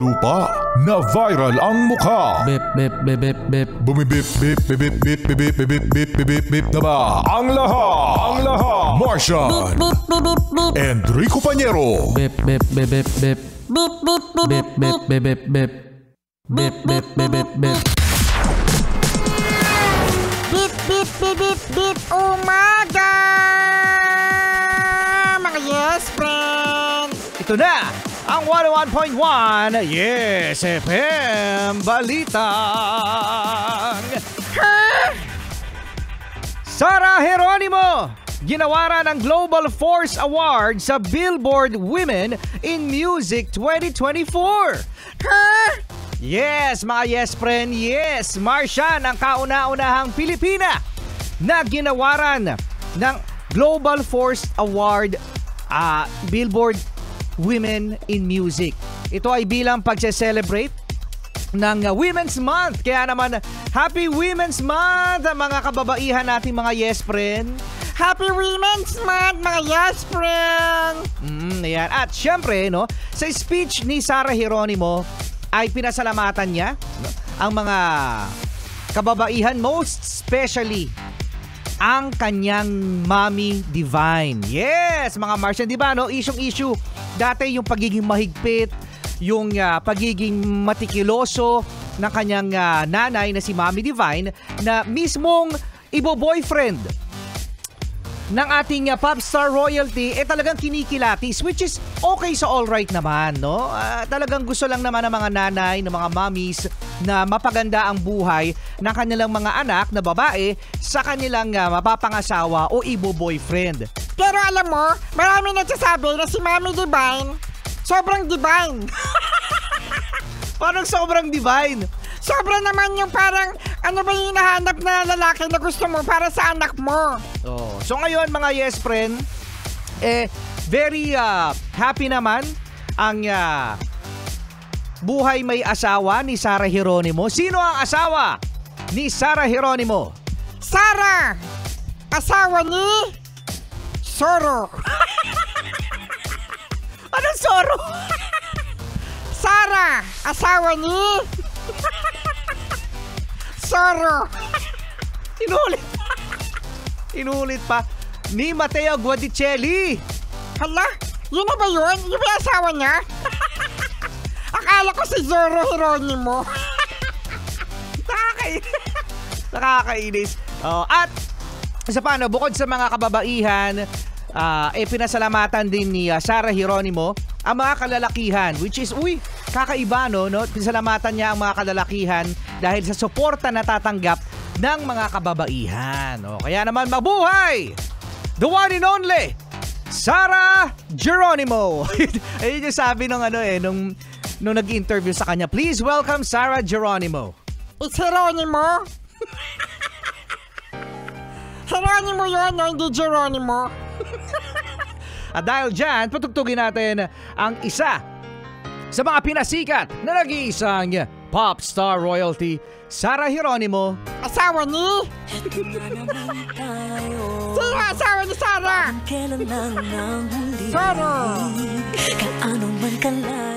lupa na viral ang mukha. Bip, bip, bip, bip, bip. Bumibip, bip, bip, bip, bip, bip, bip, bip, bip, bip, bip, bip na ba? Ang lahat! Martian! Enrico Pañero! Bip, bip, bip, bip, bip. Bip, bip, bip, Bip, bip, bip, bip, bip. Bip, bip, bip, bip, bip. bip, bip, bip, bip, bip, umaga! Mga yes, friend! Ito na ang 101.1 Yes FM Balitang. Sarah Geronimo ginawaran ng Global Force Award sa Billboard Women in Music 2024. Yes, mga yes friend, yes. Martian ang kauna-unahang Pilipina na ginawaran ng Global Force Award Billboard Women in Music. Ito ay bilang pagse-celebrate ng Women's Month. Kaya naman, Happy Women's Month mga kababaihan nating mga yes friend. Happy Women's Month, mga yes, friend! Ayan. At syempre, no, sa speech ni Sarah Geronimo ay pinasalamatan niya, no, ang mga kababaihan, most especially ang kanyang Mommy Divine. Yes, mga Martian, di ba, no? Issue dati yung pagiging mahigpit, yung pagiging matikiloso ng kanyang nanay na si Mommy Divine na mismong ibo-boyfriend ng ating pop star royalty talagang kinikilatis, which is okay sa all right naman, no? Talagang gusto lang naman ng mga nanay, ng mga mommies na mapaganda ang buhay ng kanilang mga anak na babae sa kanilang mapapangasawa o ibo-boyfriend. Pero alam mo, marami nagsasabi na si Mommy Divine sobrang divine. Parang sobrang divine. Sobra naman yung parang ano ba yung hinahanap na lalaki na gusto mo para sa anak mo. Oh. So ngayon mga yes friend, very happy naman ang buhay may asawa ni Sarah Geronimo. Sino ang asawa ni Sarah Geronimo? Sarah! Asawa ni Soro. Anong Soro? Sarah! Asawa ni Soro. Inulit pa. Ni Matteo Guadicelli. Hala? Yun na ba yun? Yung may asawa niya? Akala ko si Zoro Geronimo. Nakakainis. At isa pa, no, bukod sa mga kababaihan, pinasalamatan din ni Sarah Geronimo ang mga kalalakihan, which is, kakaiba, no? Pinasalamatan niya ang mga kalalakihan dahil sa suporta na tatanggap ng mga kababaihan. Kaya naman, mabuhay! The one and only, Sarah Geronimo. Ayun yung sabi nung nag-interview sa kanya. Please welcome Sarah Geronimo. It's Geronimo? Geronimo yun, no? Hindi Geronimo. At dahil dyan, patugtugin natin ang isa sa mga pinasikat na nag-iisang pop star royalty, Sarah Geronimo. Asawa ni? Sino asawa ni Sarah? Kailan lang ang huli? Sarah! Kaano man kala